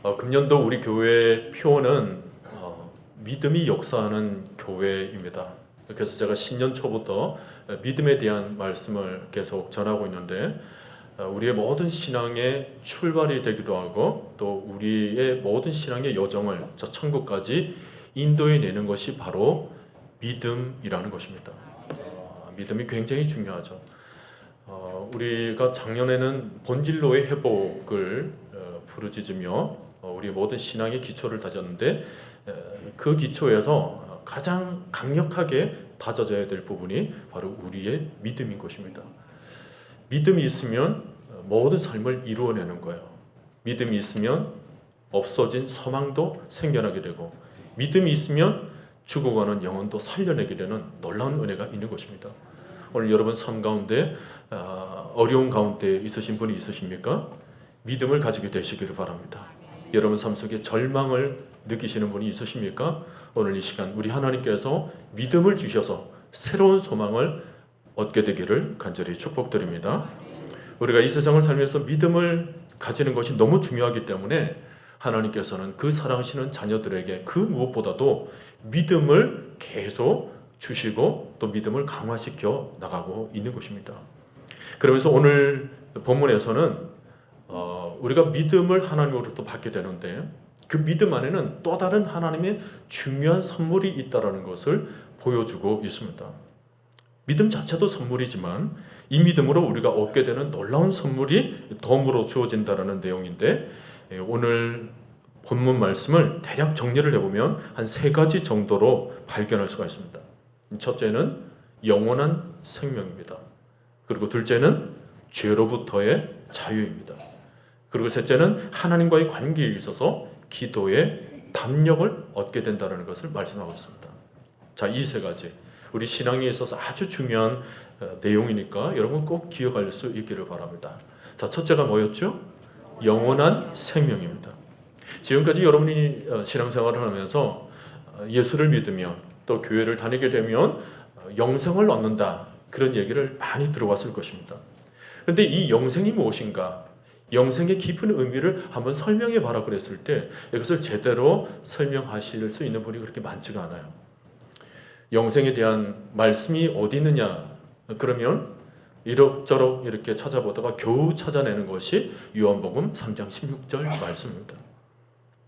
금년도 우리 교회의 표어는 믿음이 역사하는 교회입니다. 그래서 제가 신년 초부터 믿음에 대한 말씀을 계속 전하고 있는데, 우리의 모든 신앙의 출발이 되기도 하고 또 우리의 모든 신앙의 여정을 저 천국까지 인도해 내는 것이 바로 믿음이라는 것입니다. 믿음이 굉장히 중요하죠. 우리가 작년에는 본질로의 회복을 부르짖으며 우리의 모든 신앙의 기초를 다졌는데, 그 기초에서 가장 강력하게 다져져야 될 부분이 바로 우리의 믿음인 것입니다. 믿음이 있으면 모든 삶을 이루어내는 거예요. 믿음이 있으면 없어진 소망도 생겨나게 되고, 믿음이 있으면 죽어가는 영혼도 살려내게 되는 놀라운 은혜가 있는 것입니다. 오늘 여러분 삶 가운데 어려운 가운데 있으신 분이 있으십니까? 믿음을 가지게 되시기를 바랍니다. 여러분 삶 속에 절망을 느끼시는 분이 있으십니까? 오늘 이 시간 우리 하나님께서 믿음을 주셔서 새로운 소망을 얻게 되기를 간절히 축복드립니다. 우리가 이 세상을 살면서 믿음을 가지는 것이 너무 중요하기 때문에 하나님께서는 그 사랑하시는 자녀들에게 그 무엇보다도 믿음을 계속 주시고 또 믿음을 강화시켜 나가고 있는 것입니다. 그러면서 오늘 본문에서는 우리가 믿음을 하나님으로부터 받게 되는데, 그 믿음 안에는 또 다른 하나님의 중요한 선물이 있다는 것을 보여주고 있습니다. 믿음 자체도 선물이지만 이 믿음으로 우리가 얻게 되는 놀라운 선물이 덤으로 주어진다는 내용인데, 오늘 본문 말씀을 대략 정리를 해보면 한 3가지 정도로 발견할 수가 있습니다. 첫째는 영원한 생명입니다. 그리고 둘째는 죄로부터의 자유입니다. 그리고 셋째는 하나님과의 관계에 있어서 기도의 담력을 얻게 된다는 것을 말씀하고 있습니다. 자, 이 3가지 우리 신앙에 있어서 아주 중요한 내용이니까 여러분 꼭 기억할 수 있기를 바랍니다. 자, 첫째가 뭐였죠? 영원한 생명입니다. 지금까지 여러분이 신앙생활을 하면서 예수를 믿으면 또 교회를 다니게 되면 영생을 얻는다, 그런 얘기를 많이 들어왔을 것입니다. 그런데 이 영생이 무엇인가, 영생의 깊은 의미를 한번 설명해 봐라 그랬을 때 이것을 제대로 설명하실 수 있는 분이 그렇게 많지가 않아요. 영생에 대한 말씀이 어디 있느냐, 그러면 이럭저럭 이렇게 찾아보다가 겨우 찾아내는 것이 요한복음 3장 16절 말씀입니다.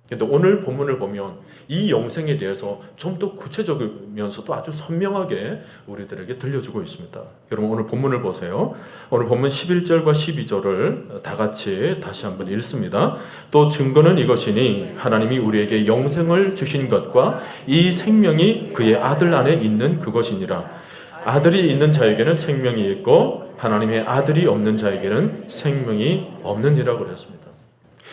그런데 오늘 본문을 보면 이 영생에 대해서 좀 더 구체적이면서도 아주 선명하게 우리들에게 들려주고 있습니다. 여러분 오늘 본문을 보세요. 오늘 본문 11절과 12절을 다 같이 다시 한번 읽습니다. 또 증거는 이것이니 하나님이 우리에게 영생을 주신 것과 이 생명이 그의 아들 안에 있는 그것이니라. 아들이 있는 자에게는 생명이 있고 하나님의 아들이 없는 자에게는 생명이 없느니라고 그랬습니다.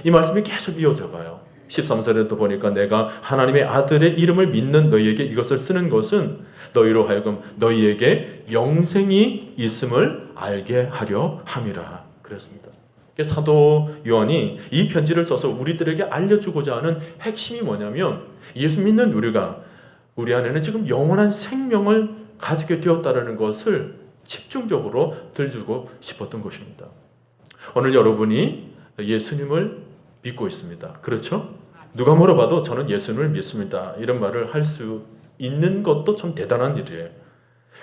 이 말씀이 계속 이어져 가요. 13절에도 보니까 내가 하나님의 아들의 이름을 믿는 너희에게 이것을 쓰는 것은 너희로 하여금 너희에게 영생이 있음을 알게 하려 함이라 그랬습니다. 사도 요한이 이 편지를 써서 우리들에게 알려주고자 하는 핵심이 뭐냐면, 예수 믿는 우리가 우리 안에는 지금 영원한 생명을 가지게 되었다는 것을 집중적으로 들주고 싶었던 것입니다. 오늘 여러분이 예수님을 믿고 있습니다. 그렇죠? 누가 물어봐도 저는 예수님을 믿습니다, 이런 말을 할 수 있는 것도 참 대단한 일이에요.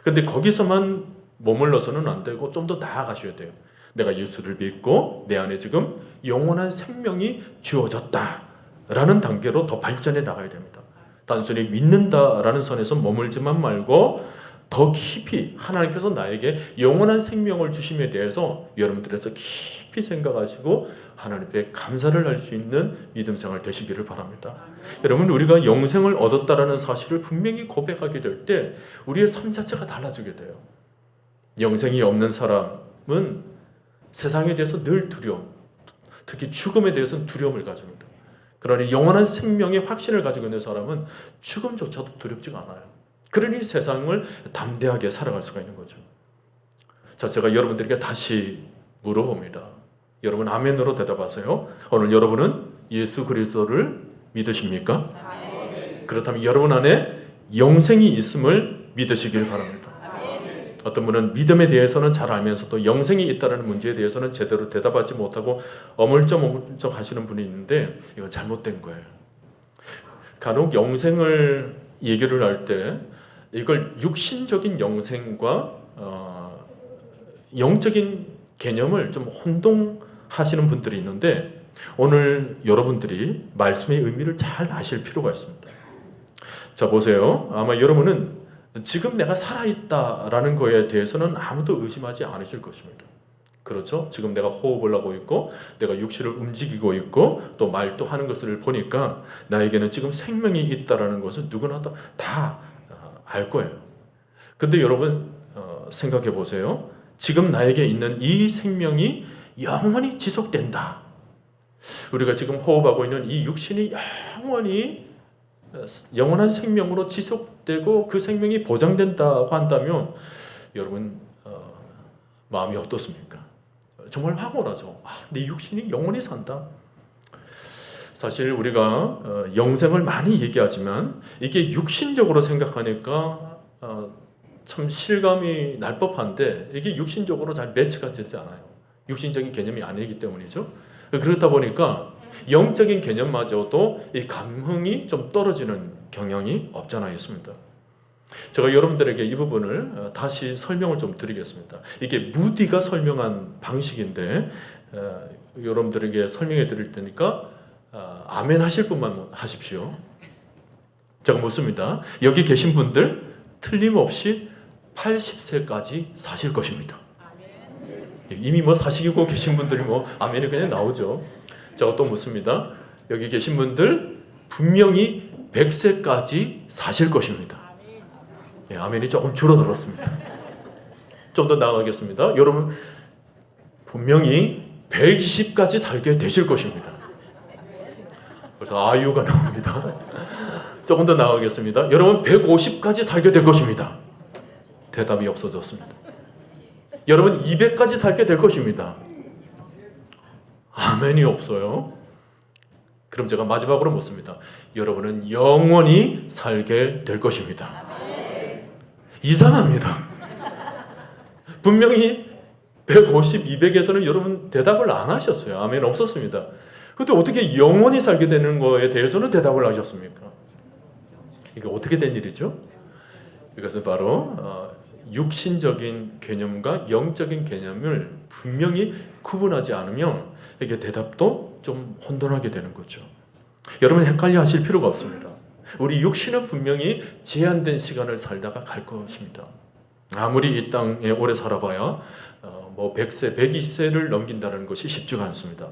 그런데 거기서만 머물러서는 안 되고 좀 더 나아가셔야 돼요. 내가 예수를 믿고 내 안에 지금 영원한 생명이 주어졌다라는 단계로 더 발전해 나가야 됩니다. 단순히 믿는다라는 선에서 머물지만 말고 더 깊이 하나님께서 나에게 영원한 생명을 주심에 대해서 여러분들에서 깊이 생각하시고 하나님 앞에 감사를 할 수 있는 믿음 생활 되시기를 바랍니다. 여러분, 우리가 영생을 얻었다라는 사실을 분명히 고백하게 될 때 우리의 삶 자체가 달라지게 돼요. 영생이 없는 사람은 세상에 대해서 늘 두려움, 특히 죽음에 대해서는 두려움을 가집니다. 그러니 영원한 생명의 확신을 가지고 있는 사람은 죽음조차도 두렵지가 않아요. 그러니 세상을 담대하게 살아갈 수가 있는 거죠. 자, 제가 여러분들에게 다시 물어봅니다. 여러분 아멘으로 대답하세요. 오늘 여러분은 예수 그리스도를 믿으십니까? 아멘. 그렇다면 여러분 안에 영생이 있음을 믿으시길 바랍니다. 아멘. 어떤 분은 믿음에 대해서는 잘 알면서도 영생이 있다는 문제에 대해서는 제대로 대답하지 못하고 어물쩍어물쩍 하시는 분이 있는데 이거 잘못된 거예요. 간혹 영생을 얘기를 할 때 이걸 육신적인 영생과 영적인 개념을 좀 혼동하시는 분들이 있는데 오늘 여러분들이 말씀의 의미를 잘 아실 필요가 있습니다. 자, 보세요. 아마 여러분은 지금 내가 살아있다라는 거에 대해서는 아무도 의심하지 않으실 것입니다. 그렇죠? 지금 내가 호흡을 하고 있고 내가 육신을 움직이고 있고 또 말도 하는 것을 보니까 나에게는 지금 생명이 있다라는 것을 누구나 다 알 거예요. 근데 여러분 생각해 보세요. 지금 나에게 있는 이 생명이 영원히 지속된다. 우리가 지금 호흡하고 있는 이 육신이 영원한 생명으로 지속되고 그 생명이 보장된다고 한다면 여러분 마음이 어떻습니까? 정말 황홀하죠. 내 육신이 영원히 산다. 사실 우리가 영생을 많이 얘기하지만 이게 육신적으로 생각하니까 참 실감이 날 법한데 이게 육신적으로 잘 매치가 되지 않아요. 육신적인 개념이 아니기 때문이죠. 그렇다 보니까 영적인 개념마저도 이 감흥이 좀 떨어지는 경향이 없잖아 있습니다. 제가 여러분들에게 이 부분을 다시 설명을 좀 드리겠습니다. 이게 무디가 설명한 방식인데 여러분들에게 설명해 드릴 테니까 아멘 하실 분만 하십시오. 제가 묻습니다. 여기 계신 분들 틀림없이 80세까지 사실 것입니다. 이미 사시고 계신 분들이 아멘이 그냥 나오죠. 제가 또 묻습니다. 여기 계신 분들 분명히 100세까지 사실 것입니다. 아멘이 조금 줄어들었습니다. 좀 더 나아가겠습니다. 여러분 분명히 120까지 살게 되실 것입니다. 그래서 아유가 나옵니다. 조금 더 나아가겠습니다. 여러분 150까지 살게 될 것입니다. 대답이 없어졌습니다. 여러분 200까지 살게 될 것입니다. 아멘이 없어요. 그럼 제가 마지막으로 묻습니다. 여러분은 영원히 살게 될 것입니다. 이상합니다. 분명히 150, 200에서는 여러분 대답을 안 하셨어요. 아멘 없었습니다. 근데 어떻게 영원히 살게 되는 거에 대해서는 대답을 하셨습니까? 이게 어떻게 된 일이죠? 이것은 바로 육신적인 개념과 영적인 개념을 분명히 구분하지 않으면 이게 대답도 좀 혼돈하게 되는 거죠. 여러분 헷갈려 하실 필요가 없습니다. 우리 육신은 분명히 제한된 시간을 살다가 갈 것입니다. 아무리 이 땅에 오래 살아봐야 100세, 120세를 넘긴다는 것이 쉽지가 않습니다.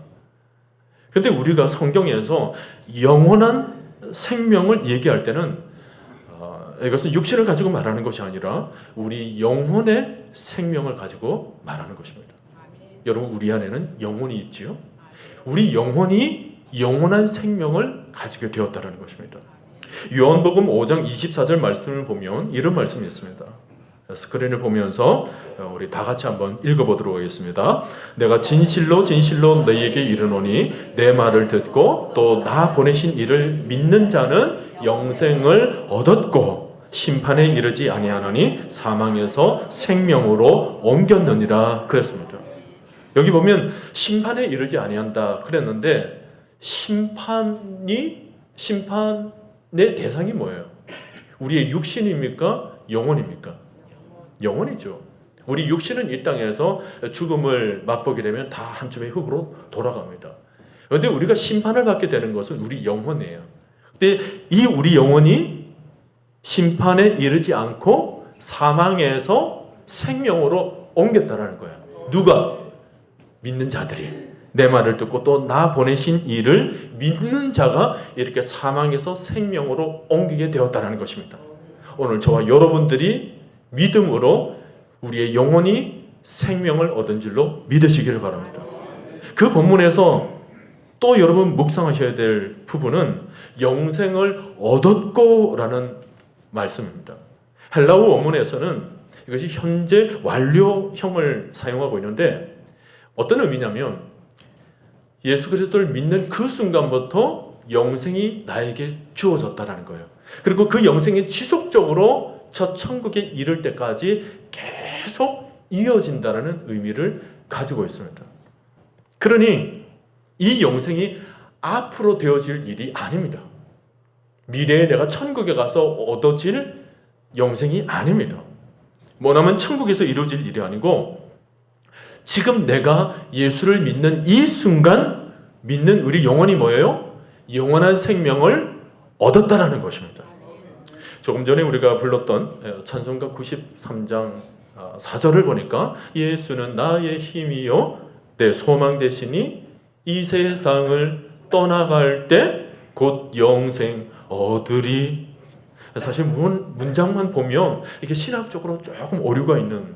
근데 우리가 성경에서 영원한 생명을 얘기할 때는 이것은 육신을 가지고 말하는 것이 아니라 우리 영혼의 생명을 가지고 말하는 것입니다. 여러분 우리 안에는 영혼이 있지요. 우리 영혼이 영원한 생명을 가지게 되었다는 것입니다. 요한복음 5장 24절 말씀을 보면 이런 말씀이 있습니다. 스크린을 보면서 우리 다 같이 한번 읽어보도록 하겠습니다. 내가 진실로 진실로 너희에게 이르노니 내 말을 듣고 또 나 보내신 이를 믿는 자는 영생을 얻었고 심판에 이르지 아니하나니 사망에서 생명으로 옮겼느니라 그랬습니다. 여기 보면 심판에 이르지 아니한다 그랬는데 심판의 대상이 뭐예요? 우리의 육신입니까? 영혼입니까? 영혼이죠. 우리 육신은 이 땅에서 죽음을 맛보게 되면 다 한줌의 흙으로 돌아갑니다. 그런데 우리가 심판을 받게 되는 것은 우리 영혼이에요. 근데 이 우리 영혼이 심판에 이르지 않고 사망에서 생명으로 옮겼다라는 거예요. 누가? 믿는 자들이. 내 말을 듣고 또 나 보내신 이를 믿는 자가 이렇게 사망에서 생명으로 옮기게 되었다는 것입니다. 오늘 저와 여러분들이 믿음으로 우리의 영혼이 생명을 얻은 줄로 믿으시기를 바랍니다. 그 본문에서 또 여러분 묵상하셔야 될 부분은 영생을 얻었고라는 말씀입니다. 헬라어 원문에서는 이것이 현재 완료형을 사용하고 있는데 어떤 의미냐면 예수 그리스도를 믿는 그 순간부터 영생이 나에게 주어졌다는 거예요. 그리고 그 영생이 지속적으로 저 천국에 이를 때까지 계속 이어진다는 의미를 가지고 있습니다. 그러니 이 영생이 앞으로 되어질 일이 아닙니다. 미래에 내가 천국에 가서 얻어질 영생이 아닙니다. 뭐냐면 천국에서 이루어질 일이 아니고 지금 내가 예수를 믿는 이 순간 믿는 우리 영혼이 뭐예요? 영원한 생명을 얻었다라는 것입니다. 조금 전에 우리가 불렀던 찬송가 93장 4절을 보니까 예수는 나의 힘이요 내 소망 되시니 이 세상을 떠나갈 때 곧 영생 얻으리. 사실 문장만 보면 이게 신학적으로 조금 오류가 있는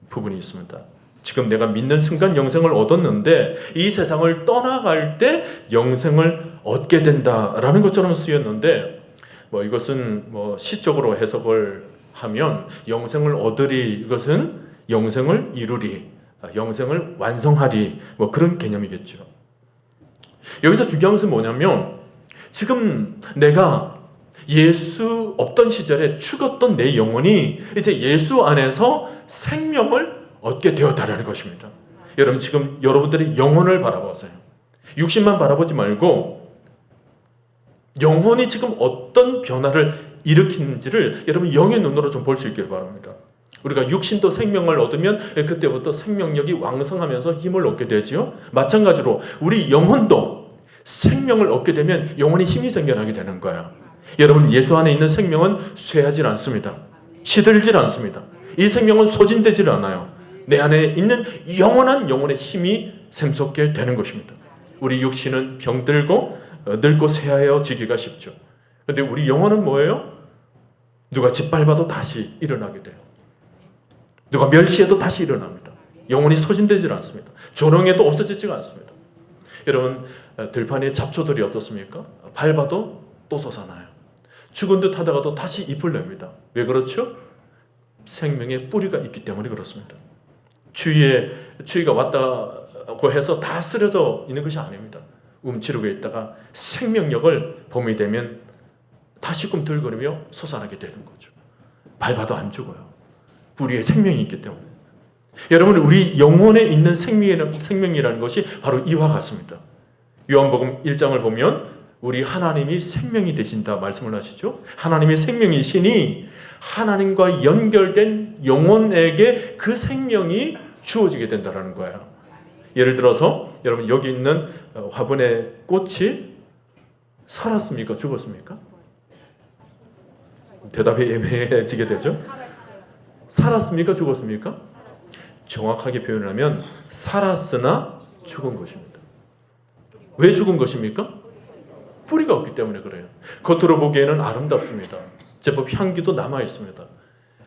부분이 있습니다. 지금 내가 믿는 순간 영생을 얻었는데 이 세상을 떠나갈 때 영생을 얻게 된다라는 것처럼 쓰였는데 이것은 시적으로 해석을 하면 영생을 얻으리, 이것은 영생을 이루리, 영생을 완성하리, 그런 개념이겠죠. 여기서 중요한 것은 뭐냐면 지금 내가 예수 없던 시절에 죽었던 내 영혼이 이제 예수 안에서 생명을 얻게 되었다는 것입니다. 여러분 지금 여러분들이 영혼을 바라보세요. 육신만 바라보지 말고 영혼이 지금 어떤 변화를 일으키는지를 여러분 영의 눈으로 좀 볼 수 있기를 바랍니다. 우리가 육신도 생명을 얻으면 그때부터 생명력이 왕성하면서 힘을 얻게 되지요. 마찬가지로 우리 영혼도 생명을 얻게 되면 영혼이 힘이 생겨나게 되는 거예요. 여러분 예수 안에 있는 생명은 쇠하지 않습니다. 시들질 않습니다. 이 생명은 소진되질 않아요. 내 안에 있는 영원한 영혼의 힘이 샘솟게 되는 것입니다. 우리 육신은 병들고 늙고 쇠하여지기가 쉽죠. 그런데 우리 영혼은 뭐예요? 누가 짓밟아도 다시 일어나게 돼요. 누가 멸시해도 다시 일어납니다. 영혼이 소진되질 않습니다. 조롱해도 없어지지가 않습니다. 여러분 들판에 잡초들이 어떻습니까? 밟아도 또 솟아나요. 죽은 듯 하다가도 다시 잎을 냅니다. 왜 그렇죠? 생명의 뿌리가 있기 때문에 그렇습니다. 추위가 왔다고 해서 다 쓰러져 있는 것이 아닙니다. 움츠리고 있다가 생명력을 봄이 되면 다시 꿈틀거리며 솟아나게 되는 거죠. 밟아도 안 죽어요. 뿌리에 생명이 있기 때문에. 여러분 우리 영혼에 있는 생명이라는 것이 바로 이와 같습니다. 요한복음 1장을 보면 우리 하나님이 생명이 되신다 말씀을 하시죠. 하나님이 생명이시니 하나님과 연결된 영혼에게 그 생명이 주어지게 된다는 거예요. 예를 들어서 여러분 여기 있는 화분의 꽃이 살았습니까? 죽었습니까? 대답이 애매해지게 되죠. 살았습니까? 죽었습니까? 정확하게 표현하면 살았으나 죽은 것입니다. 왜 죽은 것입니까? 뿌리가 없기 때문에 그래요. 겉으로 보기에는 아름답습니다. 제법 향기도 남아 있습니다.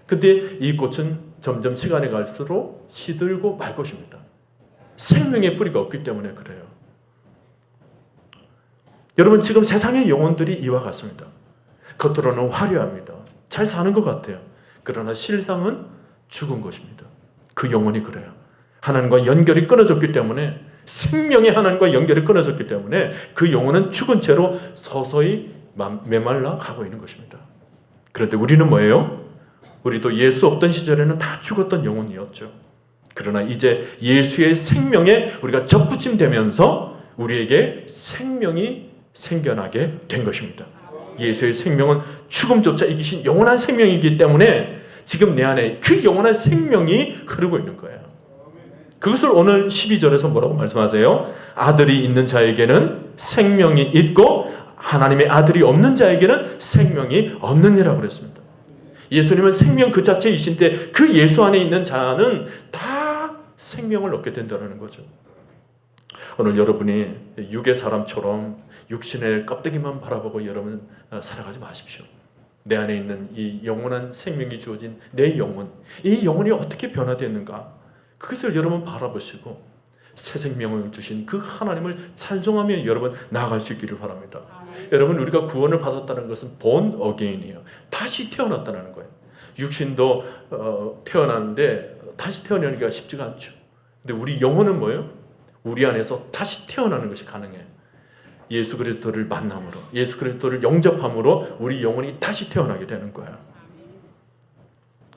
근데 이 꽃은 점점 시간이 갈수록 시들고 말 것입니다. 생명의 뿌리가 없기 때문에 그래요. 여러분 지금 세상의 영혼들이 이와 같습니다. 겉으로는 화려합니다. 잘 사는 것 같아요. 그러나 실상은 죽은 것입니다. 그 영혼이 그래요. 하나님과 연결이 끊어졌기 때문에, 생명의 하나님과 연결이 끊어졌기 때문에 그 영혼은 죽은 채로 서서히 메말라 가고 있는 것입니다. 그런데 우리는 뭐예요? 우리도 예수 없던 시절에는 다 죽었던 영혼이었죠. 그러나 이제 예수의 생명에 우리가 접붙임되면서 우리에게 생명이 생겨나게 된 것입니다. 예수의 생명은 죽음조차 이기신 영원한 생명이기 때문에 지금 내 안에 그 영원한 생명이 흐르고 있는 거예요. 그것을 오늘 12절에서 뭐라고 말씀하세요? 아들이 있는 자에게는 생명이 있고 하나님의 아들이 없는 자에게는 생명이 없느니라고 그랬습니다. 예수님은 생명 그 자체이신데 그 예수 안에 있는 자는 다 생명을 얻게 된다는 거죠. 오늘 여러분이 육의 사람처럼 육신의 껍데기만 바라보고 여러분 살아가지 마십시오. 내 안에 있는 이 영원한 생명이 주어진 내 영혼, 이 영혼이 어떻게 변화되었는가, 그것을 여러분 바라보시고 새 생명을 주신 그 하나님을 찬송하며 여러분 나아갈 수 있기를 바랍니다. 여러분 우리가 구원을 받았다는 것은 born again이에요. 다시 태어났다는 거예요. 육신도 태어났는데 다시 태어나기가 쉽지가 않죠. 근데 우리 영혼은 뭐예요? 우리 안에서 다시 태어나는 것이 가능해요. 예수 그리스도를 만남으로, 예수 그리스도를 영접함으로 우리 영혼이 다시 태어나게 되는 거예요.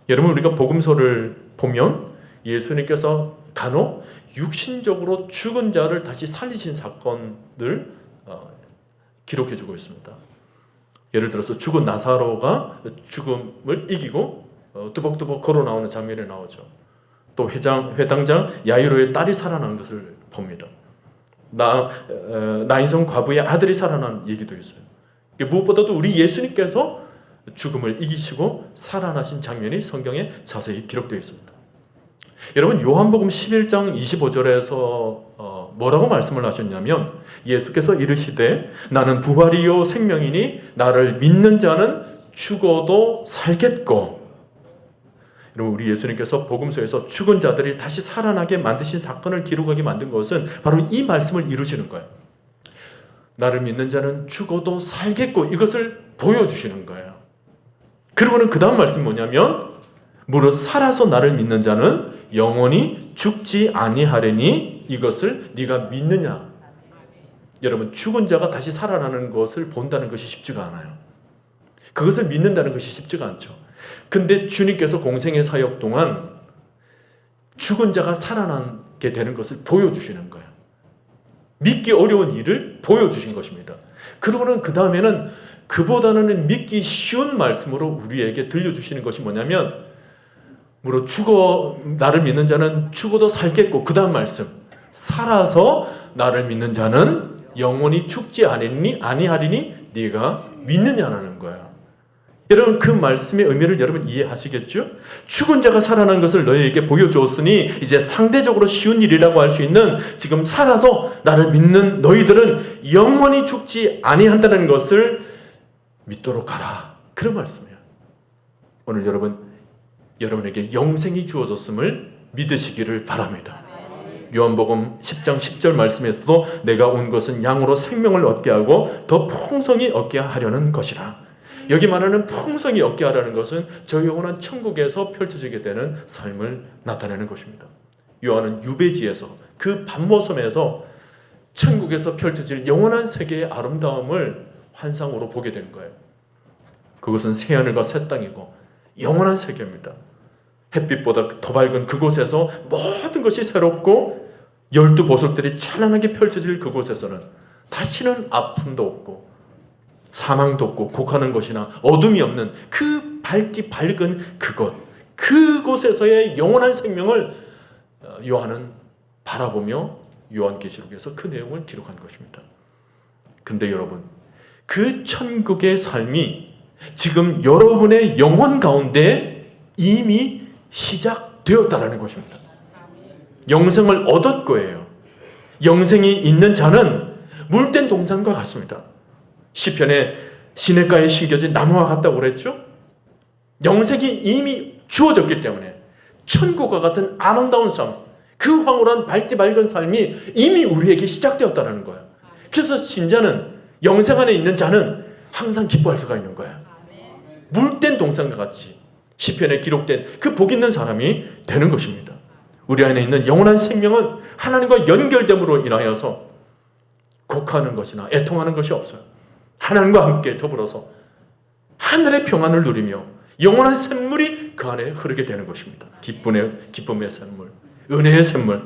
여러분, 우리가 복음서를 보면 예수님께서 간혹 육신적으로 죽은 자를 다시 살리신 사건을 기록해주고 있습니다. 예를 들어서 죽은 나사로가 죽음을 이기고 뚜벅뚜벅 걸어 나오는 장면이 나오죠. 또 회당장 야이로의 딸이 살아난 것을 봅니다. 나인성 과부의 아들이 살아난 얘기도 있어요. 무엇보다도 우리 예수님께서 죽음을 이기시고 살아나신 장면이 성경에 자세히 기록되어 있습니다. 여러분, 요한복음 11장 25절에서 뭐라고 말씀을 하셨냐면, 예수께서 이르시되 나는 부활이요 생명이니 나를 믿는 자는 죽어도 살겠고. 여러분, 우리 예수님께서 복음서에서 죽은 자들이 다시 살아나게 만드신 사건을 기록하게 만든 것은 바로 이 말씀을 이루시는 거예요. 나를 믿는 자는 죽어도 살겠고, 이것을 보여주시는 거예요. 그리고는 그 다음 말씀이 뭐냐면, 무릇 살아서 나를 믿는 자는 영원히 죽지 아니하리니 이것을 네가 믿느냐. 여러분, 죽은 자가 다시 살아나는 것을 본다는 것이 쉽지가 않아요. 그것을 믿는다는 것이 쉽지가 않죠. 근데 주님께서 공생의 사역 동안 죽은 자가 살아나게 되는 것을 보여주시는 거예요. 믿기 어려운 일을 보여주신 것입니다. 그러고는 그 다음에는 그보다는 믿기 쉬운 말씀으로 우리에게 들려주시는 것이 뭐냐면, 무릇 나를 믿는 자는 죽어도 살겠고, 그 다음 말씀, 살아서 나를 믿는 자는 영원히 죽지 아니하리니 네가 믿느냐라는 거예요. 여러분, 그 말씀의 의미를 여러분 이해하시겠죠? 죽은 자가 살아난 것을 너희에게 보여주었으니 이제 상대적으로 쉬운 일이라고 할 수 있는, 지금 살아서 나를 믿는 너희들은 영원히 죽지 아니한다는 것을 믿도록 하라. 그런 말씀이에요. 오늘 여러분에게 영생이 주어졌음을 믿으시기를 바랍니다. 요한복음 10장 10절 말씀에서도 내가 온 것은 양으로 생명을 얻게 하고 더 풍성히 얻게 하려는 것이라. 여기 말하는 풍성히 얻게 하라는 것은 저 영원한 천국에서 펼쳐지게 되는 삶을 나타내는 것입니다. 요한은 유배지에서, 그 밤모섬에서 천국에서 펼쳐질 영원한 세계의 아름다움을 환상으로 보게 된 거예요. 그것은 새하늘과 새 땅이고 영원한 세계입니다. 햇빛보다 더 밝은 그곳에서 모든 것이 새롭고 12보석들이 찬란하게 펼쳐질 그곳에서는 다시는 아픔도 없고 사망도 없고 곡하는 것이나 어둠이 없는 그 밝은 그곳에서의 영원한 생명을 요한은 바라보며 요한계시록에서 그 내용을 기록한 것입니다. 근데 여러분, 그 천국의 삶이 지금 여러분의 영혼 가운데 이미 시작되었다라는 것입니다. 영생을 얻을 거예요. 영생이 있는 자는 물된 동산과 같습니다. 시편에 시냇가에 심겨진 나무와 같다고 그랬죠? 영생이 이미 주어졌기 때문에 천국과 같은 아름다운 삶, 그 황홀한 밝은 삶이 이미 우리에게 시작되었다는 거예요. 그래서 신자는, 영생 안에 있는 자는 항상 기뻐할 수가 있는 거예요. 물된 동산과 같이 시편에 기록된 그 복 있는 사람이 되는 것입니다. 우리 안에 있는 영원한 생명은 하나님과 연결됨으로 인하여서 곡하는 것이나 애통하는 것이 없어요. 하나님과 함께 더불어서 하늘의 평안을 누리며 영원한 샘물이 그 안에 흐르게 되는 것입니다. 기쁨의 샘물, 은혜의 샘물,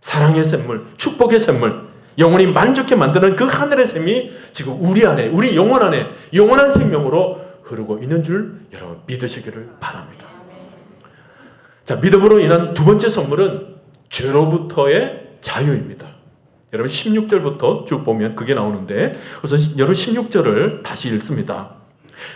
사랑의 샘물, 축복의 샘물, 영원히 만족해 만드는 그 하늘의 샘이 지금 우리 안에, 우리 영혼 안에 영원한 생명으로 흐르고 있는 줄 여러분 믿으시기를 바랍니다. 자, 믿음으로 인한 두 번째 선물은 죄로부터의 자유입니다. 여러분 16절부터 쭉 보면 그게 나오는데, 우선 여러분 16절을 다시 읽습니다.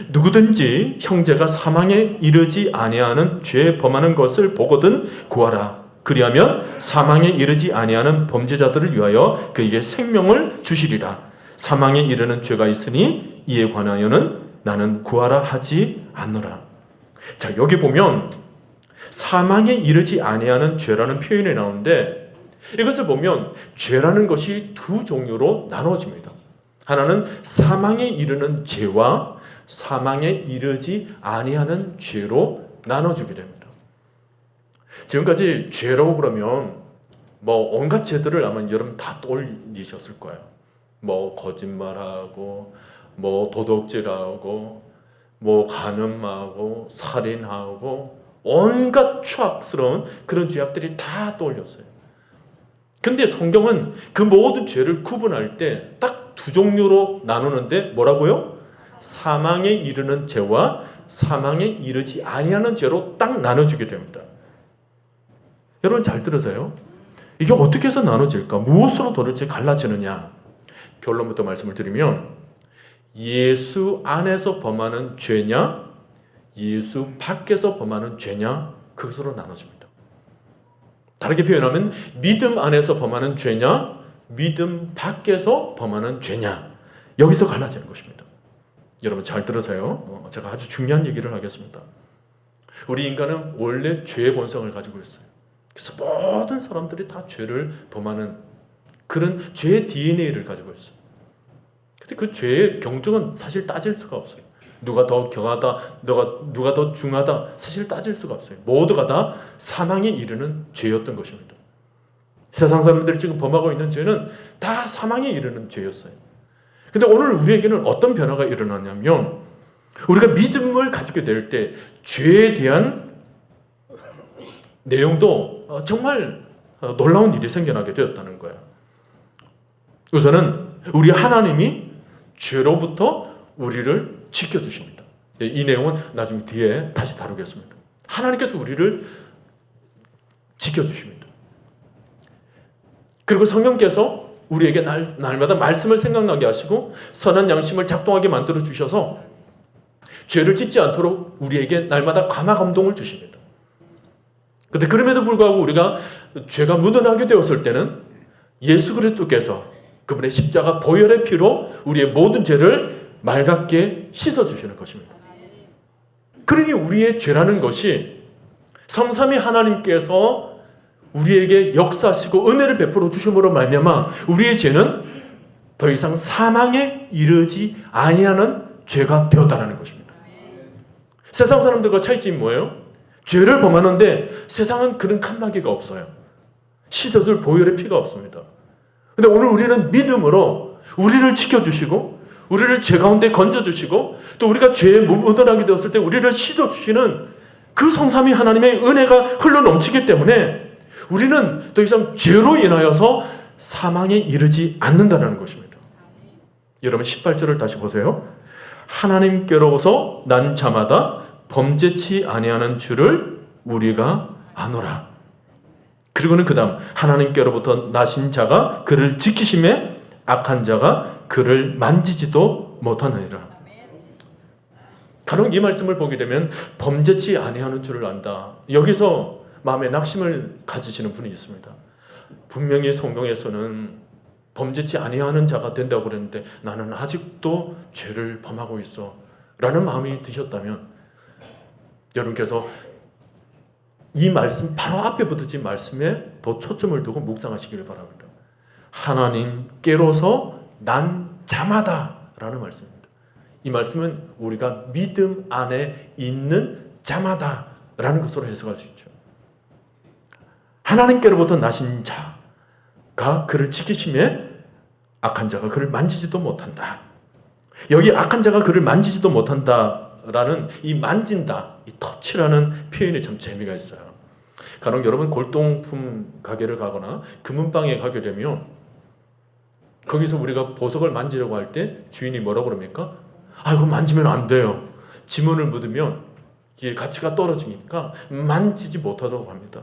누구든지 형제가 사망에 이르지 아니하는 죄 범하는 것을 보거든 구하라. 그리하면 사망에 이르지 아니하는 범죄자들을 위하여 그에게 생명을 주시리라. 사망에 이르는 죄가 있으니 이에 관하여는 나는 구하라 하지 않노라. 자, 여기 보면 사망에 이르지 아니하는 죄라는 표현이 나오는데, 이것을 보면 죄라는 것이 두 종류로 나눠집니다. 하나는 사망에 이르는 죄와 사망에 이르지 아니하는 죄로 나눠주게 됩니다. 지금까지 죄라고 그러면 온갖 죄들을 아마 여러분 다 떠올리셨을 거예요. 거짓말하고 도둑질하고 간음하고 살인하고 온갖 추악스러운 그런 죄악들이 다 떠올렸어요. 근데 성경은 그 모든 죄를 구분할 때 딱 두 종류로 나누는데 뭐라고요? 사망에 이르는 죄와 사망에 이르지 아니하는 죄로 딱 나눠주게 됩니다. 여러분 잘 들으세요. 이게 어떻게 해서 나눠질까? 무엇으로 도대체 갈라지느냐? 결론부터 말씀을 드리면 예수 안에서 범하는 죄냐, 예수 밖에서 범하는 죄냐, 그것으로 나눠집니다. 다르게 표현하면 믿음 안에서 범하는 죄냐, 믿음 밖에서 범하는 죄냐, 여기서 갈라지는 것입니다. 여러분 잘 들으세요. 제가 아주 중요한 얘기를 하겠습니다. 우리 인간은 원래 죄의 본성을 가지고 있어요. 그래서 모든 사람들이 다 죄를 범하는 그런 죄의 DNA를 가지고 있어요. 근데 그 죄의 경중은 사실 따질 수가 없어요. 누가 더 경하다, 누가 더 중하다, 사실 따질 수가 없어요. 모두가 다 사망에 이르는 죄였던 것입니다. 세상 사람들이 지금 범하고 있는 죄는 다 사망에 이르는 죄였어요. 근데 오늘 우리에게는 어떤 변화가 일어나냐면 우리가 믿음을 가지게 될 때 죄에 대한 내용도 정말 놀라운 일이 생겨나게 되었다는 거예요. 우선은 우리 하나님이 죄로부터 우리를 지켜주십니다. 이 내용은 나중에 뒤에 다시 다루겠습니다. 하나님께서 우리를 지켜주십니다. 그리고 성령께서 우리에게 날마다 말씀을 생각나게 하시고 선한 양심을 작동하게 만들어 주셔서 죄를 짓지 않도록 우리에게 날마다 감화 감동을 주십니다. 그런데 그럼에도 불구하고 우리가 죄가 묻어나게 되었을 때는 예수 그리스도께서 그분의 십자가 보혈의 피로 우리의 모든 죄를 맑게 씻어주시는 것입니다. 그러니 우리의 죄라는 것이 성삼위 하나님께서 우리에게 역사하시고 은혜를 베풀어 주심으로 말미암아 우리의 죄는 더 이상 사망에 이르지 아니하는 죄가 되었다는 것입니다. 세상 사람들과 차이점이 뭐예요? 죄를 범하는데 세상은 그런 칸막이가 없어요. 씻어줄 보혈의 피가 없습니다. 근데 오늘 우리는 믿음으로 우리를 지켜주시고 우리를 죄 가운데 건져주시고 또 우리가 죄에 묻어나게 되었을 때 우리를 씻어주시는 그 성삼위 하나님의 은혜가 흘러넘치기 때문에 우리는 더 이상 죄로 인하여서 사망에 이르지 않는다는 것입니다. 여러분 18절을 다시 보세요. 하나님께로서 난 자마다 범죄치 아니하는 줄을 우리가 아노라. 그리고는 그 다음 하나님께로부터 나신 자가 그를 지키심에 악한 자가 그를 만지지도 못하느니라. 간혹 이 말씀을 보게 되면 범죄치 아니하는 줄을 안다. 여기서 마음에 낙심을 가지시는 분이 있습니다. 분명히 성경에서는 범죄치 아니하는 자가 된다고 그랬는데 나는 아직도 죄를 범하고 있어 라는 마음이 드셨다면 여러분께서 이 말씀 바로 앞에 붙어진 말씀에 더 초점을 두고 묵상하시길 바랍니다. 하나님께로서 난 자마다 라는 말씀입니다. 이 말씀은 우리가 믿음 안에 있는 자마다 라는 것으로 해석할 수 있죠. 하나님께로부터 나신 자가 그를 지키심에 악한 자가 그를 만지지도 못한다. 여기 악한 자가 그를 만지지도 못한다라는 이 만진다, 이 터치라는 표현이 참 재미가 있어요. 간혹 여러분 골동품 가게를 가거나 금은방에 가게 되면 거기서 우리가 보석을 만지려고 할 때 주인이 뭐라고 그럽니까? 아, 이거 만지면 안 돼요. 지문을 묻으면 이게 가치가 떨어지니까 만지지 못하도록 합니다.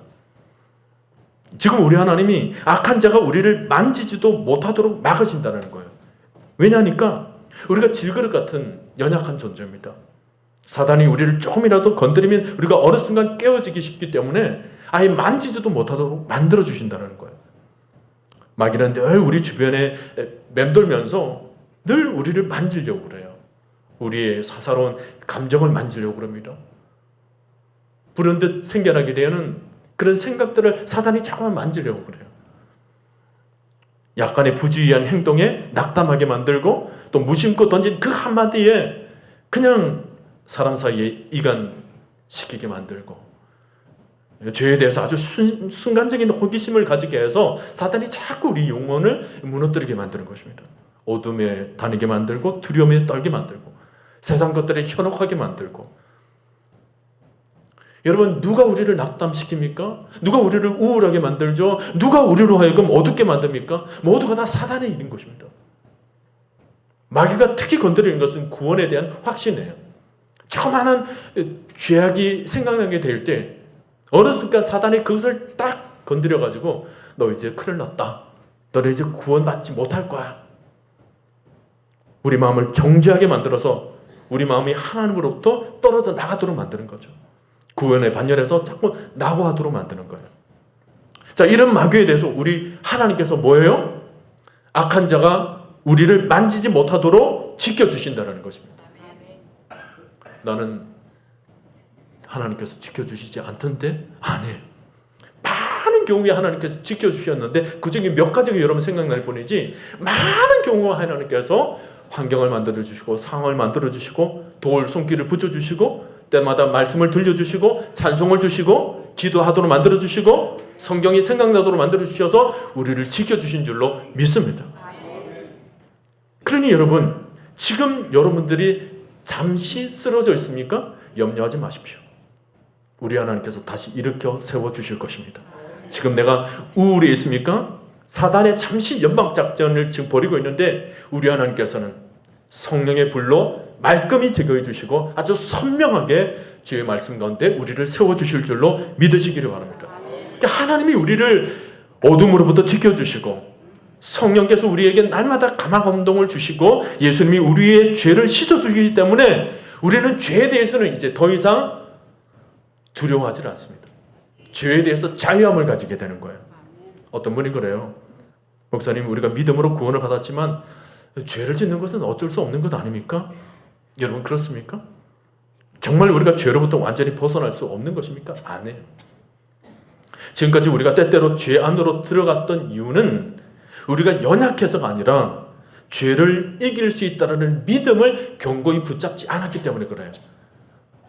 지금 우리 하나님이 악한 자가 우리를 만지지도 못하도록 막으신다는 거예요. 왜냐하니까 우리가 질그릇 같은 연약한 존재입니다. 사단이 우리를 조금이라도 건드리면 우리가 어느 순간 깨어지기 쉽기 때문에 아예 만지지도 못하도록 만들어주신다는 거예요. 마귀는 늘 우리 주변에 맴돌면서 늘 우리를 만지려고 그래요. 우리의 사사로운 감정을 만지려고 그럽니다. 불현듯 생겨나게 되는 그런 생각들을 사단이 자꾸만 만지려고 그래요. 약간의 부주의한 행동에 낙담하게 만들고 또 무심코 던진 그 한마디에 그냥 사람 사이에 이간시키게 만들고 죄에 대해서 아주 순간적인 호기심을 가지게 해서 사단이 자꾸 우리 영혼을 무너뜨리게 만드는 것입니다. 어둠에 다니게 만들고 두려움에 떨게 만들고 세상 것들에 현혹하게 만들고 여러분, 누가 우리를 낙담시킵니까? 누가 우리를 우울하게 만들죠? 누가 우리로 하여금 어둡게 만듭니까? 모두가 다 사단의 일인 것입니다. 마귀가 특히 건드리는 것은 구원에 대한 확신이에요. 조그마한 죄악이 생각나게 될 때 어느 순간 사단이 그것을 딱 건드려가지고 너 이제 큰일 났다. 너는 이제 구원받지 못할 거야. 우리 마음을 정죄하게 만들어서 우리 마음이 하나님으로부터 떨어져 나가도록 만드는 거죠. 구원의 반열에서 자꾸 낙오하도록 만드는 거예요. 자, 이런 마귀에 대해서 우리 하나님께서 뭐예요? 악한 자가 우리를 만지지 못하도록 지켜주신다는 것입니다. 나는 하나님께서 지켜주시지 않던데? 아니에요. 많은 경우에 하나님께서 지켜주셨는데 그 중에 몇 가지가 여러분 생각날 뿐이지 많은 경우에 하나님께서 환경을 만들어주시고 상황을 만들어주시고 돌 손길을 붙여주시고 때마다 말씀을 들려주시고 찬송을 주시고 기도하도록 만들어주시고 성경이 생각나도록 만들어주셔서 우리를 지켜주신 줄로 믿습니다. 그러니 여러분, 지금 여러분들이 잠시 쓰러져 있습니까? 염려하지 마십시오. 우리 하나님께서 다시 일으켜 세워주실 것입니다. 지금 내가 우울해 있습니까? 사단의 잠시 연방작전을 지금 벌이고 있는데 우리 하나님께서는 성령의 불로 말끔히 제거해 주시고 아주 선명하게 주의 말씀 가운데 우리를 세워주실 줄로 믿으시기를 바랍니다. 그러니까 하나님이 우리를 어둠으로부터 지켜주시고 성령께서 우리에게 날마다 감화감동을 주시고 예수님이 우리의 죄를 씻어주시기 때문에 우리는 죄에 대해서는 이제 더 이상 두려워하지 않습니다. 죄에 대해서 자유함을 가지게 되는 거예요. 어떤 분이 그래요. 목사님, 우리가 믿음으로 구원을 받았지만 죄를 짓는 것은 어쩔 수 없는 것 아닙니까? 여러분, 그렇습니까? 정말 우리가 죄로부터 완전히 벗어날 수 없는 것입니까? 아니에요. 지금까지 우리가 때때로 죄 안으로 들어갔던 이유는 우리가 연약해서가 아니라 죄를 이길 수 있다는 믿음을 견고히 붙잡지 않았기 때문에 그래요.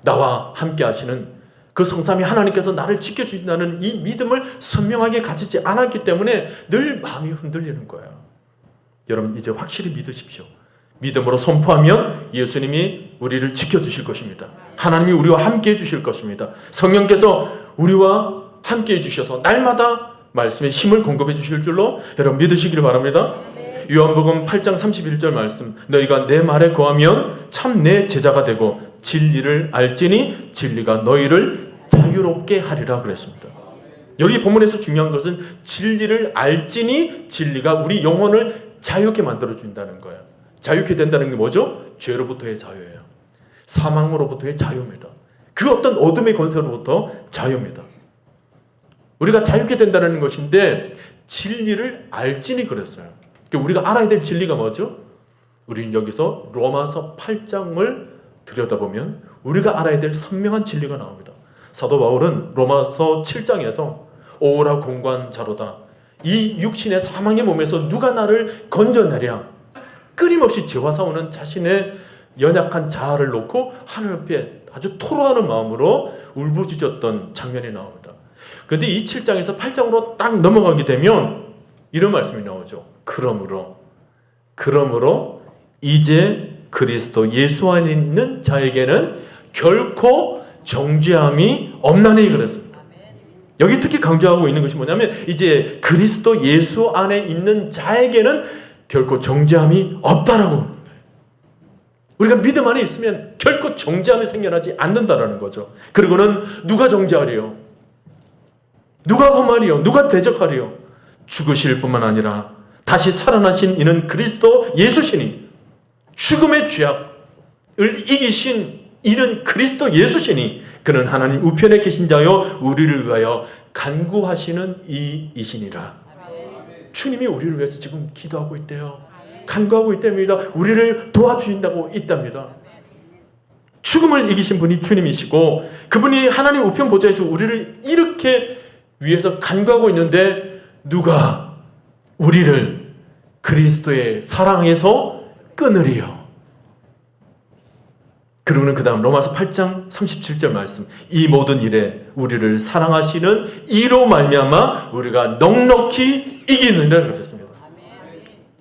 나와 함께 하시는 그 성삼위 하나님께서 나를 지켜주신다는 이 믿음을 선명하게 가지지 않았기 때문에 늘 마음이 흔들리는 거예요. 여러분, 이제 확실히 믿으십시오. 믿음으로 선포하면 예수님이 우리를 지켜주실 것입니다. 하나님이 우리와 함께 해주실 것입니다. 성령께서 우리와 함께 해주셔서 날마다 말씀에 힘을 공급해 주실 줄로 여러분 믿으시기를 바랍니다. 요한복음 8장 31절 말씀, 너희가 내 말에 거하면 참 내 제자가 되고 진리를 알지니 진리가 너희를 자유롭게 하리라 그랬습니다. 여기 본문에서 중요한 것은 진리를 알지니 진리가 우리 영혼을 자유롭게 만들어준다는 거예요. 자유롭게 된다는 게 뭐죠? 죄로부터의 자유예요. 사망으로부터의 자유입니다. 그 어떤 어둠의 권세로부터 자유입니다. 우리가 자유롭게 된다는 것인데 진리를 알지니 그랬어요. 그러니까 우리가 알아야 될 진리가 뭐죠? 우리는 여기서 로마서 8장을 들여다보면 우리가 알아야 될 선명한 진리가 나옵니다. 사도 바울은 로마서 7장에서 오라 공관자로다. 이 육신의 사망의 몸에서 누가 나를 건져내랴. 끊임없이 죄와 싸우는 자신의 연약한 자아를 놓고 하나님 앞에 아주 토로하는 마음으로 울부짖었던 장면이 나옵니다. 그런데 이 7장에서 8장으로 딱 넘어가게 되면 이런 말씀이 나오죠. 그러므로 이제 그리스도 예수 안에 있는 자에게는 결코 정죄함이 없나니 그랬습니다. 여기 특히 강조하고 있는 것이 뭐냐면 이제 그리스도 예수 안에 있는 자에게는 결코 정죄함이 없다라고. 우리가 믿음 안에 있으면 결코 정죄함이 생겨나지 않는다라는 거죠. 그리고는 누가 정죄하리요? 누가 범하리요? 누가 대적하리요? 죽으실 뿐만 아니라 다시 살아나신 이는 그리스도 예수시니 죽음의 죄악을 이기신 이는 그리스도 예수시니 그는 하나님 우편에 계신 자요 우리를 위하여 간구하시는 이이시니라. 주님이 우리를 위해서 지금 기도하고 있대요. 간구하고 있답니다. 우리를 도와주신다고 있답니다. 죽음을 이기신 분이 주님이시고 그분이 하나님 우편 보좌에서 우리를 이렇게 위해서 간구하고 있는데 누가 우리를 그리스도의 사랑에서 끊으리요? 그러면 그 다음 로마서 8장 37절 말씀, 이 모든 일에 우리를 사랑하시는 이로 말미암아 우리가 넉넉히 이기느니라 그러셨습니다.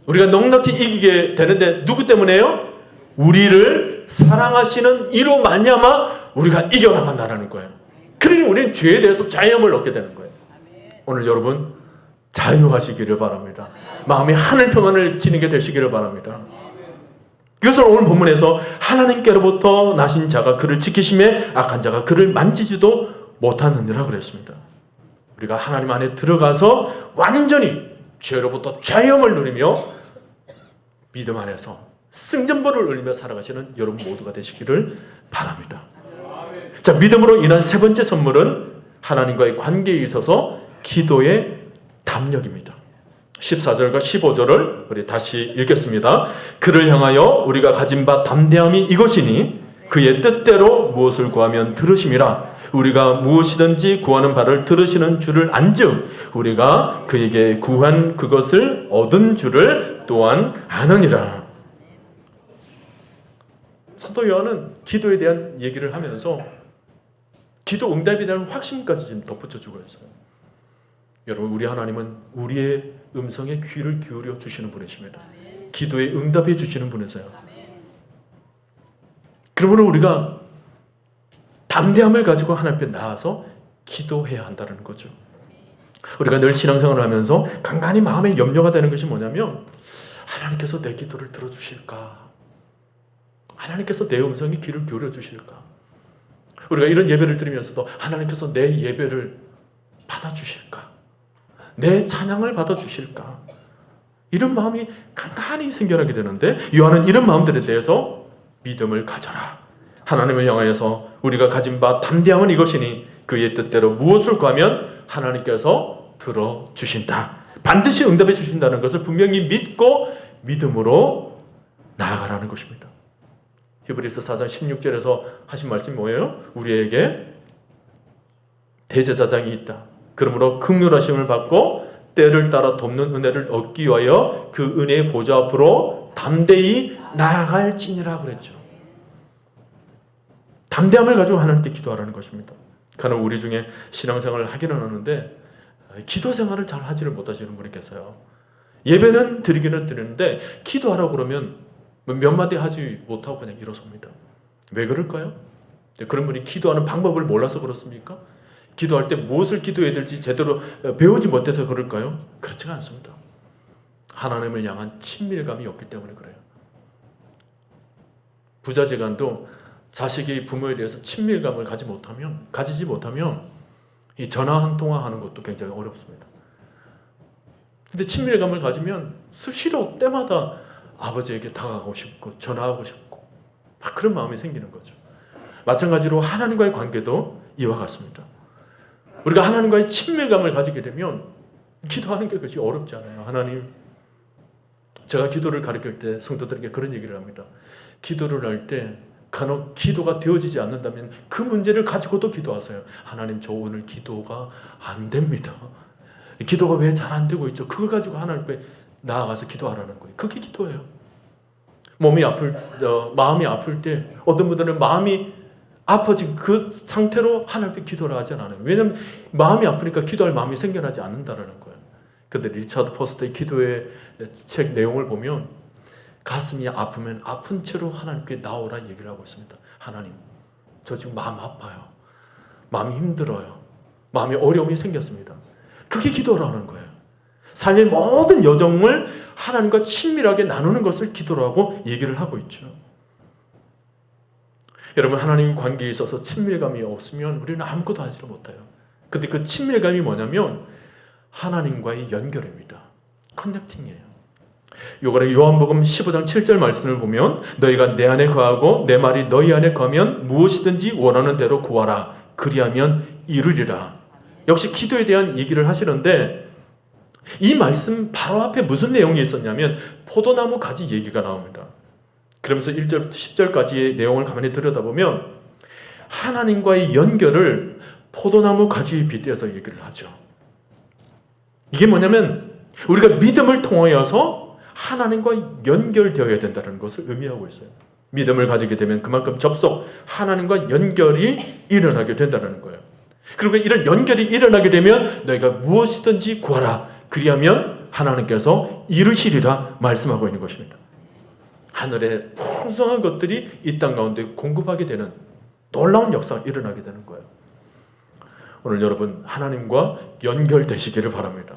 우리가 넉넉히 이기게 되는데 누구 때문에요? 우리를 사랑하시는 이로 말미암아 우리가 이겨나간다는 거예요. 그러니 우리는 죄에 대해서 자유함을 얻게 되는 거예요. 오늘 여러분 자유하시기를 바랍니다. 마음이 하늘 평안을 지니게 되시기를 바랍니다. 그래서 오늘 본문에서 하나님께로부터 나신 자가 그를 지키심에 악한 자가 그를 만지지도 못하느니라 그랬습니다. 우리가 하나님 안에 들어가서 완전히 죄로부터 자유함을 누리며 믿음 안에서 승전보를 울리며 살아가시는 여러분 모두가 되시기를 바랍니다. 자, 믿음으로 인한 세 번째 선물은 하나님과의 관계에 있어서 기도의 담력입니다. 14절과 15절을 우리 다시 읽겠습니다. 그를 향하여 우리가 가진 바 담대함이 이것이니 그의 뜻대로 무엇을 구하면 들으심이라. 우리가 무엇이든지 구하는 바를 들으시는 줄을 안즉 우리가 그에게 구한 그것을 얻은 줄을 또한 아느니라. 사도 요한은 기도에 대한 얘기를 하면서 기도 응답에 대한 확신까지 지금 덧붙여주고 있어요. 여러분, 우리 하나님은 우리의 음성에 귀를 기울여 주시는 분이십니다. 기도에 응답해 주시는 분이세요. 그러므로 우리가 담대함을 가지고 하나님 앞에 나아서 기도해야 한다는 거죠. 우리가 늘 신앙생활을 하면서 간간히 마음에 염려가 되는 것이 뭐냐면 하나님께서 내 기도를 들어주실까? 하나님께서 내 음성에 귀를 기울여 주실까? 우리가 이런 예배를 드리면서도 하나님께서 내 예배를 받아주실까? 내 찬양을 받아주실까? 이런 마음이 간간히 생겨나게 되는데 요한은 이런 마음들에 대해서 믿음을 가져라. 하나님을 향하여서 우리가 가진 바 담대함은 이것이니 그의 뜻대로 무엇을 구하면 하나님께서 들어주신다. 반드시 응답해 주신다는 것을 분명히 믿고 믿음으로 나아가라는 것입니다. 히브리서 4장 16절에서 하신 말씀이 뭐예요? 우리에게 대제사장이 있다. 그러므로 긍휼하심을 받고 때를 따라 돕는 은혜를 얻기 위하여 그 은혜의 보좌 앞으로 담대히 나아갈지니라 그랬죠. 담대함을 가지고 하나님께 기도하라는 것입니다. 가는 우리 중에 신앙생활을 하기는 하는데 기도 생활을 잘 하지를 못하시는 분이 계세요. 예배는 드리기는 드리는데 기도하라고 그러면 몇 마디 하지 못하고 그냥 일어섭니다. 왜 그럴까요? 그런 분이 기도하는 방법을 몰라서 그렇습니까? 기도할 때 무엇을 기도해야 될지 제대로 배우지 못해서 그럴까요? 그렇지가 않습니다. 하나님을 향한 친밀감이 없기 때문에 그래요. 부자지간도 자식이 부모에 대해서 친밀감을 가지지 못하면 이 전화 한 통화 하는 것도 굉장히 어렵습니다. 근데 친밀감을 가지면 수시로 때마다 아버지에게 다가가고 싶고 전화하고 싶고 막 그런 마음이 생기는 거죠. 마찬가지로 하나님과의 관계도 이와 같습니다. 우리가 하나님과의 친밀감을 가지게 되면 기도하는 게 그렇게 어렵지 않아요. 하나님, 제가 기도를 가르칠 때 성도들에게 그런 얘기를 합니다. 기도를 할 때 간혹 기도가 되어지지 않는다면 그 문제를 가지고도 기도하세요. 하나님, 저 오늘 기도가 안 됩니다. 기도가 왜 잘 안 되고 있죠? 그걸 가지고 하나님 앞에 나아가서 기도하라는 거예요. 그게 기도예요. 마음이 아플 때 어떤 분들은 마음이 아파진 그 상태로 하나님 앞에 기도를 하지 않아요. 왜냐하면 마음이 아프니까 기도할 마음이 생겨나지 않는다는 거예요. 근데 리차드 포스터의 기도의 책 내용을 보면 가슴이 아프면 아픈 채로 하나님께 나오라 얘기를 하고 있습니다. 하나님, 저 지금 마음 아파요. 마음이 힘들어요. 마음에 어려움이 생겼습니다. 그게 기도라는 거예요. 삶의 모든 여정을 하나님과 친밀하게 나누는 것을 기도라고 얘기를 하고 있죠. 여러분, 하나님 관계에 있어서 친밀감이 없으면 우리는 아무것도 하지를 못해요. 근데 그 친밀감이 뭐냐면 하나님과의 연결입니다. 커넥팅이에요. 요거를 요한복음 15장 7절 말씀을 보면 너희가 내 안에 거하고 내 말이 너희 안에 거하면 무엇이든지 원하는 대로 구하라. 그리하면 이루리라. 역시 기도에 대한 얘기를 하시는데 이 말씀 바로 앞에 무슨 내용이 있었냐면 포도나무 가지 얘기가 나옵니다. 그러면서 1절부터 10절까지의 내용을 가만히 들여다보면 하나님과의 연결을 포도나무 가지에 빗대어서 얘기를 하죠. 이게 뭐냐면 우리가 믿음을 통하여서 하나님과 연결되어야 된다는 것을 의미하고 있어요. 믿음을 가지게 되면 그만큼 접속, 하나님과 연결이 일어나게 된다는 거예요. 그리고 이런 연결이 일어나게 되면 너희가 무엇이든지 구하라. 그리하면 하나님께서 이루시리라 말씀하고 있는 것입니다. 하늘에 풍성한 것들이 이 땅 가운데 공급하게 되는 놀라운 역사가 일어나게 되는 거예요. 오늘 여러분 하나님과 연결되시기를 바랍니다.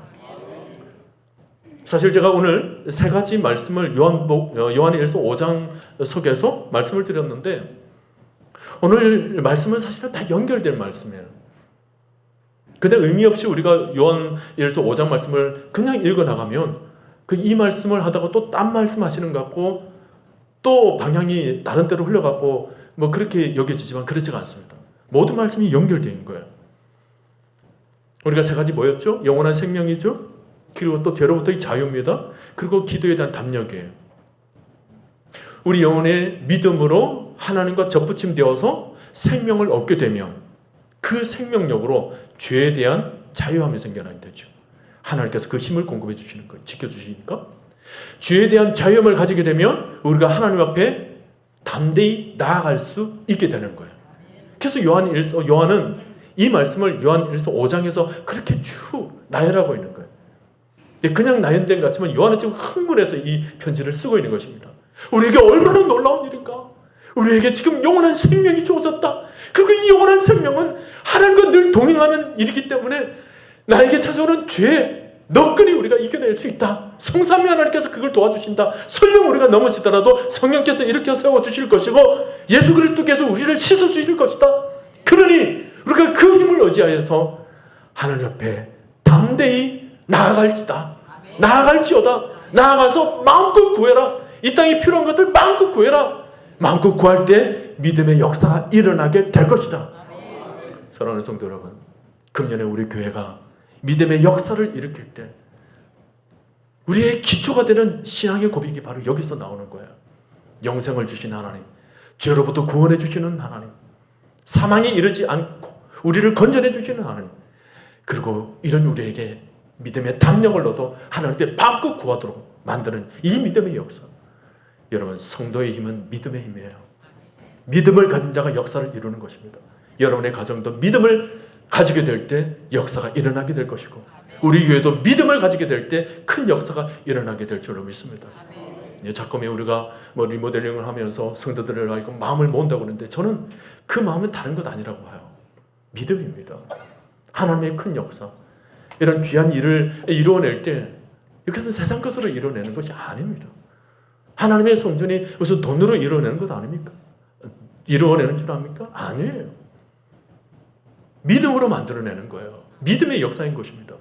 사실 제가 오늘 세 가지 말씀을 요한일서 5장 속에서 말씀을 드렸는데 오늘 말씀은 사실은 다 연결된 말씀이에요. 근데 의미 없이 우리가 요한일서 5장 말씀을 그냥 읽어나가면 이 말씀을 하다가 또 딴 말씀 하시는 것 같고 또 방향이 다른 데로 흘러가고 뭐 그렇게 여겨지지만 그렇지가 않습니다. 모든 말씀이 연결되어 있는 거예요. 우리가 세 가지 뭐였죠? 영원한 생명이죠. 그리고 또 죄로부터의 자유입니다. 그리고 기도에 대한 담력이에요. 우리 영혼의 믿음으로 하나님과 접붙임되어서 생명을 얻게 되면 그 생명력으로 죄에 대한 자유함이 생겨나게 되죠. 하나님께서 그 힘을 공급해 주시는 거예요. 지켜주시니까. 죄에 대한 자유함을 가지게 되면 우리가 하나님 앞에 담대히 나아갈 수 있게 되는 거예요. 그래서 요한은 이 말씀을 요한일서 5장에서 그렇게 쭉 나열하고 있는 거예요. 그냥 나열된 것 같지만 요한은 지금 흥분해서 이 편지를 쓰고 있는 것입니다. 우리에게 얼마나 놀라운 일인가. 우리에게 지금 영원한 생명이 주어졌다. 그리고 이 영원한 생명은 하나님과 늘 동행하는 일이기 때문에 나에게 찾아오는 죄 너끈히 우리가 이겨낼 수 있다. 성삼위 하나님께서 그걸 도와주신다. 설령 우리가 넘어지더라도 성령께서 일으켜 세워주실 것이고 예수 그리스도께서 우리를 씻어주실 것이다. 그러니 우리가 그 힘을 의지하여서 하나님 앞에 담대히 나아갈지다. 나아갈지어다. 나아가서 마음껏 구해라. 이 땅에 필요한 것들 마음껏 구해라. 마음껏 구할 때 믿음의 역사가 일어나게 될 것이다. 사랑하는 성도 여러분, 금년에 우리 교회가 믿음의 역사를 일으킬 때 우리의 기초가 되는 신앙의 고백이 바로 여기서 나오는 거예요. 영생을 주신 하나님, 죄로부터 구원해 주시는 하나님, 사망에 이르지 않고 우리를 건져내 주시는 하나님, 그리고 이런 우리에게 믿음의 담력을 얻어 하나님께 마음껏 구하도록 만드는 이 믿음의 역사. 여러분, 성도의 힘은 믿음의 힘이에요. 믿음을 가진 자가 역사를 이루는 것입니다. 여러분의 가정도 믿음을 가지게 될 때 역사가 일어나게 될 것이고 우리 교회도 믿음을 가지게 될 때 큰 역사가 일어나게 될 줄로 믿습니다. 자꾸만 우리가 리모델링을 하면서 성도들을 알고 마음을 모은다고 그러는데 저는 그 마음은 다른 것 아니라고 봐요. 믿음입니다. 하나님의 큰 역사, 이런 귀한 일을 이루어낼 때 이것은 세상 것으로 이루어내는 것이 아닙니다. 하나님의 성전이 무슨 돈으로 이루어내는 것 아닙니까? 이루어내는 줄 압니까? 아니에요. 믿음으로 만들어내는 거예요. 믿음의 역사인 것입니다.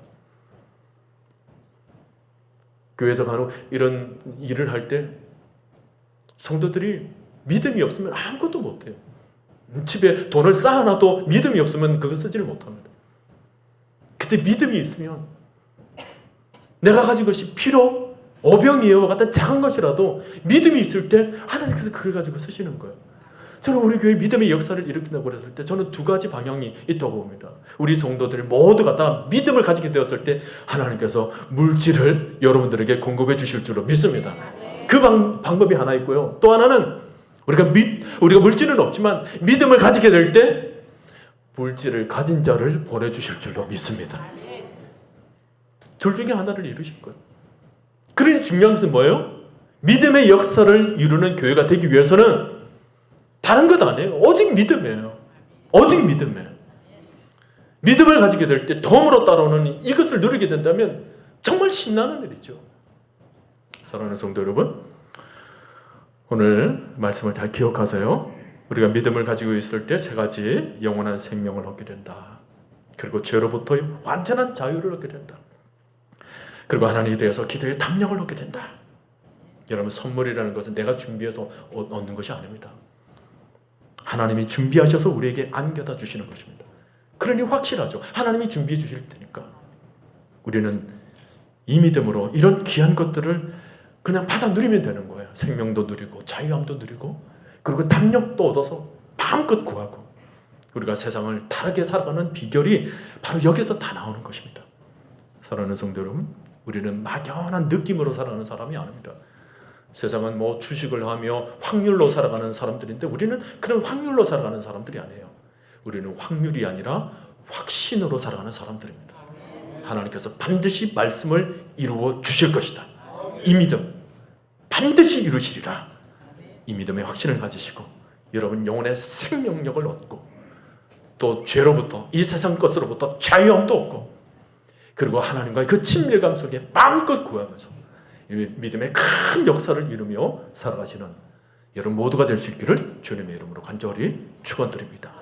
교회에서 간혹 이런 일을 할 때 성도들이 믿음이 없으면 아무것도 못해요. 집에 돈을 쌓아놔도 믿음이 없으면 그거 쓰지를 못합니다. 그때 믿음이 있으면 내가 가진 것이 피로, 오병이어와 같은 작은 것이라도 믿음이 있을 때 하나님께서 그걸 가지고 쓰시는 거예요. 저는 우리 교회 믿음의 역사를 일으킨다고 했을 때 저는 두 가지 방향이 있다고 봅니다. 우리 성도들 모두가 다 믿음을 가지게 되었을 때 하나님께서 물질을 여러분들에게 공급해 주실 줄로 믿습니다. 그 방법이 하나 있고요. 또 하나는 우리가 물질은 없지만 믿음을 가지게 될 때 물질을 가진 자를 보내주실 줄로 믿습니다. 둘 중에 하나를 이루실 거예요. 그러니 중요한 것은 뭐예요? 믿음의 역사를 이루는 교회가 되기 위해서는 다른 것 아니에요. 오직 믿음이에요. 오직 믿음이에요. 믿음을 가지게 될 때 덤으로 따라오는 이것을 누리게 된다면 정말 신나는 일이죠. 사랑하는 성도 여러분, 오늘 말씀을 잘 기억하세요. 우리가 믿음을 가지고 있을 때 세 가지 영원한 생명을 얻게 된다. 그리고 죄로부터의 완전한 자유를 얻게 된다. 그리고 하나님에 대해서 기도의 담력을 얻게 된다. 여러분, 선물이라는 것은 내가 준비해서 얻는 것이 아닙니다. 하나님이 준비하셔서 우리에게 안겨다 주시는 것입니다. 그러니 확실하죠. 하나님이 준비해 주실 테니까. 우리는 이 믿음으로 이런 귀한 것들을 그냥 받아 누리면 되는 거예요. 생명도 누리고 자유함도 누리고 그리고 담력도 얻어서 마음껏 구하고 우리가 세상을 다르게 살아가는 비결이 바로 여기서 다 나오는 것입니다. 사랑하는 성도 여러분, 우리는 막연한 느낌으로 살아가는 사람이 아닙니다. 세상은 주식을 하며 확률로 살아가는 사람들인데 우리는 그런 확률로 살아가는 사람들이 아니에요. 우리는 확률이 아니라 확신으로 살아가는 사람들입니다. 하나님께서 반드시 말씀을 이루어 주실 것이다. 이 믿음 반드시 이루시리라. 이 믿음의 확신을 가지시고 여러분 영혼의 생명력을 얻고 또 죄로부터 이 세상 것으로부터 자유함도 없고 그리고 하나님과의 그 친밀감 속에 마음껏 구하면서 믿음의 큰 역사를 이루며 살아가시는 여러분 모두가 될 수 있기를 주님의 이름으로 간절히 축원드립니다.